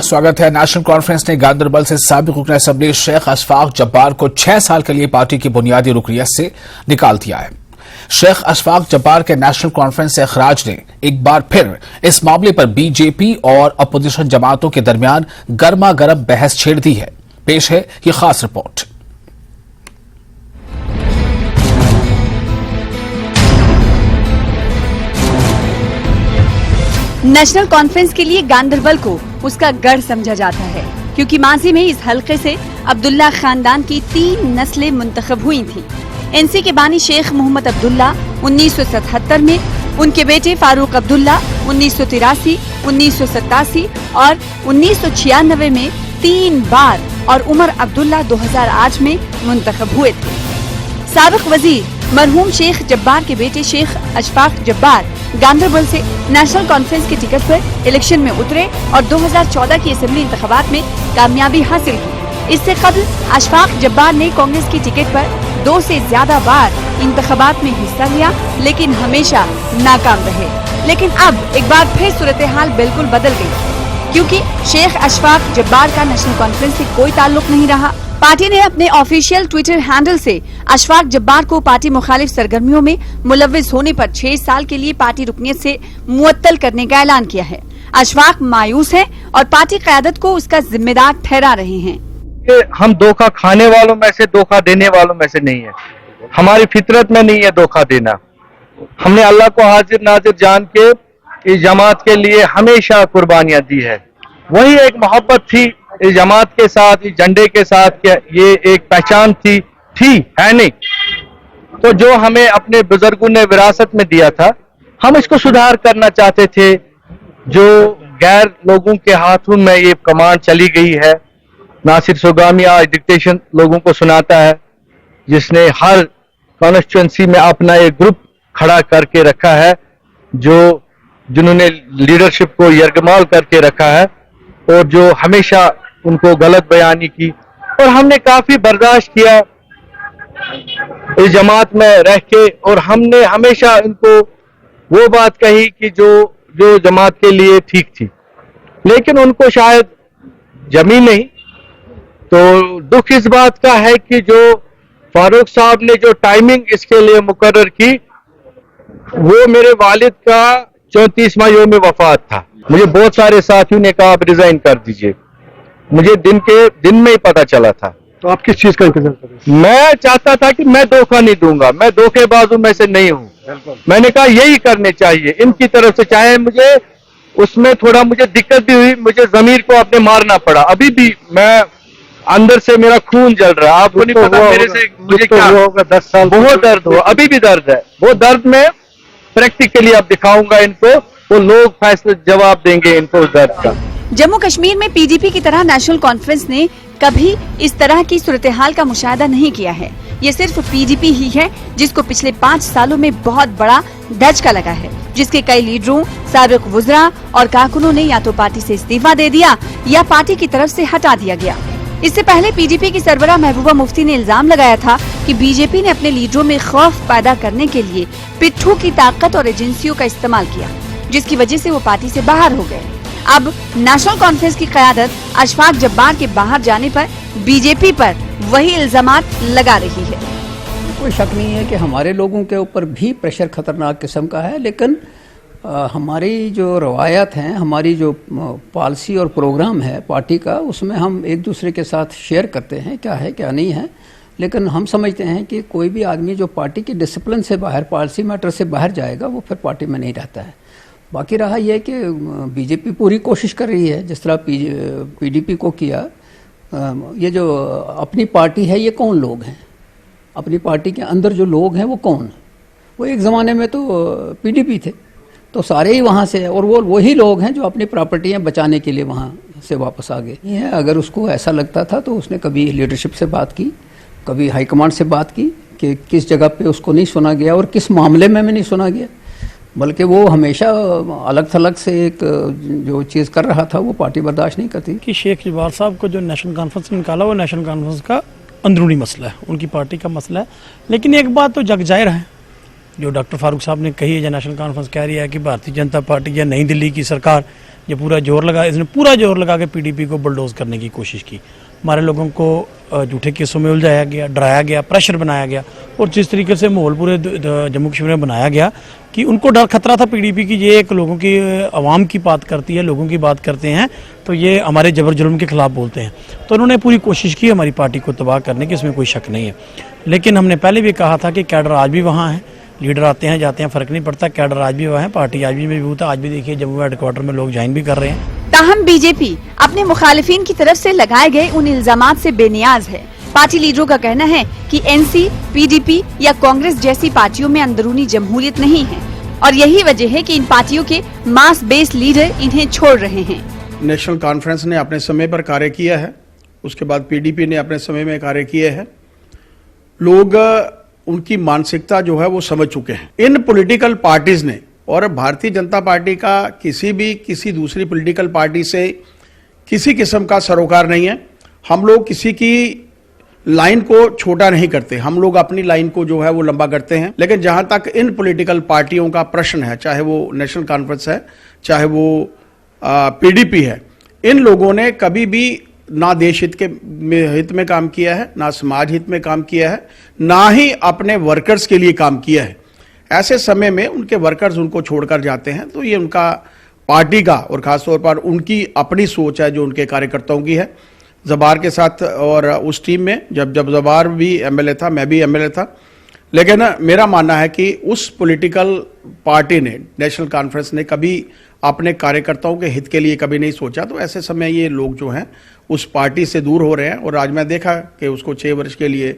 स्वागत है। National conference ने गांदरबल से साबिक रुकन असम्बली शेख अशफाक जब्बार को 6 साल के लिए पार्टी की बुनियादी रुकनियत से निकाल दिया है। शेख अशफाक जब्बार के नेशनल कॉन्फ्रेंस से अखराज ने एक बार फिर इस मामले पर बीजेपी और अपोजिशन जमातों के दरमियान गर्मा गर्म बहस छेड़ दी है। पेश है ये खास रिपोर्ट। नेशनल कॉन्फ्रेंस के लिए गांदरबल को उसका गढ़ समझा जाता है, क्योंकि माजी में इस हलके से अब्दुल्ला खानदान की 3 नस्लें मुंतखब हुई थीं। एनसी के बानी शेख मोहम्मद अब्दुल्ला 1977 में, उनके बेटे फारूक अब्दुल्ला 1983, 1987 और 1996 में 3 बार और उमर अब्दुल्ला 2008 में मुंतखब हुए थे। साबिक वजीर मरहूम शेख जब्बार के बेटे शेख अशफाक जब्बार गांदरबल से नेशनल कॉन्फ्रेंस के टिकट पर इलेक्शन में उतरे और 2014 की असेंबली इंतखाबात में कामयाबी हासिल की। इससे कबल अशफाक जब्बार ने कांग्रेस की टिकट पर 2 से ज्यादा बार इंतखाबात में हिस्सा लिया, लेकिन हमेशा नाकाम रहे। लेकिन अब एक बार फिर सूरत हाल बिल्कुल बदल गई, क्योंकि शेख अशफाक जब्बार का नेशनल कॉन्फ्रेंस से कोई ताल्लुक नहीं रहा। पार्टी ने अपने ऑफिशियल ट्विटर हैंडल से अशफाक जब्बार को पार्टी मुखालिफ सरगर्मियों में मुलव्विस होने पर 6 साल के लिए पार्टी रुकनियत से मुअत्तल करने का ऐलान किया है। अशफाक मायूस है और पार्टी क़यादत को उसका जिम्मेदार ठहरा रहे हैं। हम धोखा खाने वालों में से, धोखा देने वालों में से नहीं है। हमारी फितरत में नहीं है धोखा देना। हमने अल्लाह को हाजिर नाजिर जान के इस जमात के लिए हमेशा कुर्बानियां दी है। वही एक मोहब्बत थी इस जमात के साथ, इस झंडे के साथ, क्या ये एक पहचान थी है नहीं। तो जो हमें अपने बुजुर्गों ने विरासत में दिया था, हम इसको सुधार करना चाहते थे। जो गैर लोगों के हाथों में ये कमांड चली गई है, नासिर सुगामी आज डिक्टेशन लोगों को सुनाता है, जिसने हर कॉन्स्टिट्यूंसी में अपना एक ग्रुप खड़ा करके रखा है, जिन्होंने लीडरशिप को यरगमाल करके रखा है और जो हमेशा उनको गलत बयानी की। और हमने काफी बर्दाश्त किया इस जमात में रह के, और हमने हमेशा इनको वो बात कही कि जो जमात के लिए ठीक थी, लेकिन उनको शायद जमी नहीं। तो दुख इस बात का है कि जो फारूक साहब ने जो टाइमिंग इसके लिए मुकर्रर की, वो मेरे वालिद का 34वां यौम वफात था। मुझे बहुत सारे साथियों ने कहा आप रिजाइन कर दीजिए, मुझे दिन में ही पता चला था। तो आप किस चीज का इंतजार कर रहे हैं? मैं चाहता था कि मैं धोखा नहीं दूंगा, मैं धोखेबाजों में से नहीं हूं। मैंने कहा यही करने चाहिए इनकी तरफ से, चाहे मुझे उसमें थोड़ा मुझे दिक्कत भी हुई, मुझे जमीर को अपने मारना पड़ा। अभी भी मैं अंदर से मेरा खून जल रहा है। आपको नहीं पता मेरे से मुझे क्या होगा। 10 साल बहुत दर्द हो, अभी भी दर्द है। वो दर्द में प्रैक्टिकली अब दिखाऊंगा इनको, वो लोग फैसले जवाब देंगे इनको उस दर्द का। जम्मू कश्मीर में पीडीपी की तरह नेशनल कॉन्फ्रेंस ने कभी इस तरह की सूरत हाल का मुशाहदा नहीं किया है। ये सिर्फ पीडीपी ही है जिसको पिछले 5 सालों में बहुत बड़ा धचका लगा है, जिसके कई लीडरों, साबिक वुज़रा और कारकुनों ने या तो पार्टी से इस्तीफा दे दिया या पार्टी की तरफ से हटा दिया गया। इससे पहले पीडीपी की सरबराह महबूबा मुफ्ती ने इल्जाम लगाया था कि बीजेपी ने अपने लीडरों में खौफ पैदा करने के लिए पिट्ठू की ताकत और एजेंसियों का इस्तेमाल किया, जिसकी वजह से वो पार्टी से बाहर हो गए। अब नेशनल कॉन्फ्रेंस की क़यादत अशफाक जब्बार के बाहर जाने पर बीजेपी पर वही इल्जामात लगा रही है। कोई शक नहीं है कि हमारे लोगों के ऊपर भी प्रेशर खतरनाक किस्म का है, लेकिन हमारी जो रवायत हैं, हमारी जो पॉलिसी और प्रोग्राम है पार्टी का, उसमें हम एक दूसरे के साथ शेयर करते हैं क्या है क्या नहीं है। लेकिन हम समझते हैं कि कोई भी आदमी जो पार्टी की डिसिप्लिन से बाहर, पॉलिसी मैटर से बाहर जाएगा, वो फिर पार्टी में नहीं रहता है। बाकी रहा यह कि बीजेपी पूरी कोशिश कर रही है, जिस तरह पीडीपी को किया। ये जो अपनी पार्टी है, ये कौन लोग हैं? अपनी पार्टी के अंदर जो लोग हैं वो कौन? वो एक ज़माने में तो पीडीपी थे, तो सारे ही वहाँ से हैं, और वो वही लोग हैं जो अपनी प्रॉपर्टियाँ बचाने के लिए वहाँ से वापस आ गए हैं। अगर उसको ऐसा लगता था तो उसने कभी लीडरशिप से बात की, कभी हाईकमांड से बात की कि किस जगह पे उसको नहीं सुना गया और किस मामले में नहीं सुना गया, बल्कि वो हमेशा अलग थलग से एक जो चीज़ कर रहा था वो पार्टी बर्दाश्त नहीं करती। कि शेख जब्बार साहब को जो नेशनल कॉन्फ्रेंस निकाला, वो नेशनल कॉन्फ्रेंस का अंदरूनी मसला है, उनकी पार्टी का मसला है। लेकिन एक बात तो जग जाहिर है, जो डॉक्टर फारूक साहब ने कही है, जो नेशनल कॉन्फ्रेंस कह रही है कि भारतीय जनता पार्टी या नई दिल्ली की सरकार ये पूरा जोर लगा, इसने पूरा जोर लगा के पीडीपी को बुलडोज करने की कोशिश की। हमारे लोगों को झूठे केसों में उलझाया गया, डराया गया, प्रेशर बनाया गया और जिस तरीके से माहौल पूरे जम्मू कश्मीर में बनाया गया कि उनको डर खतरा था पीडीपी की, ये एक लोगों की आवाम की बात करती है, लोगों की बात करते हैं तो ये हमारे जबर जुल्म के खिलाफ बोलते हैं। तो उन्होंने पूरी कोशिश की हमारी पार्टी को तबाह करने की, इसमें कोई शक नहीं है। लेकिन हमने पहले भी कहा था कि कैडर आज भी वहाँ है, लीडर आते हैं जाते हैं, फर्क नहीं पड़ता, कैडर आज भी वहाँ है, पार्टी आज भी मजबूत है। आज भी देखिए जम्मू हेडक्वार्टर में लोग ज्वाइन भी कर रहे हैं। ताहम बीजेपी अपने मुखालिफिन की तरफ से लगाए गए उन इल्जामात से बेनियाज है। पार्टी लीडरों का कहना है कि एनसी, पीडीपी या कांग्रेस जैसी पार्टियों में अंदरूनी जमहूरियत नहीं है और यही वजह है कि इन पार्टियों के मास बेस्ड लीडर इन्हें छोड़ रहे हैं। नेशनल कॉन्फ्रेंस ने अपने समय पर कार्य किया है, उसके बाद पीडीपी ने अपने समय में कार्य किए हैं। लोग उनकी मानसिकता जो है वो समझ चुके हैं। इन पॉलिटिकल पार्टीज ने, और भारतीय जनता पार्टी का किसी दूसरी पॉलिटिकल पार्टी से किसी किस्म का सरोकार नहीं है। हम लोग किसी की लाइन को छोटा नहीं करते, हम लोग अपनी लाइन को जो है वो लंबा करते हैं। लेकिन जहां तक इन पॉलिटिकल पार्टियों का प्रश्न है, चाहे वो नेशनल कॉन्फ्रेंस है, चाहे वो पीडीपी है, इन लोगों ने कभी भी ना देश हित में काम किया है, ना समाज हित में काम किया है, ना ही अपने वर्कर्स के लिए काम किया है। ऐसे समय में उनके वर्कर्स उनको छोड़कर जाते हैं तो ये उनका पार्टी का और खासतौर पर उनकी अपनी सोच है जो उनके कार्यकर्ताओं की है। जबार के साथ और उस टीम में जब जबार भी एमएलए था, मैं भी एमएलए था, लेकिन मेरा मानना है कि उस पॉलिटिकल पार्टी ने, नेशनल कॉन्फ्रेंस ने कभी अपने कार्यकर्ताओं के हित के लिए कभी नहीं सोचा। तो ऐसे समय ये लोग जो हैं उस पार्टी से दूर हो रहे हैं और आज मैं देखा कि उसको 6 वर्ष के लिए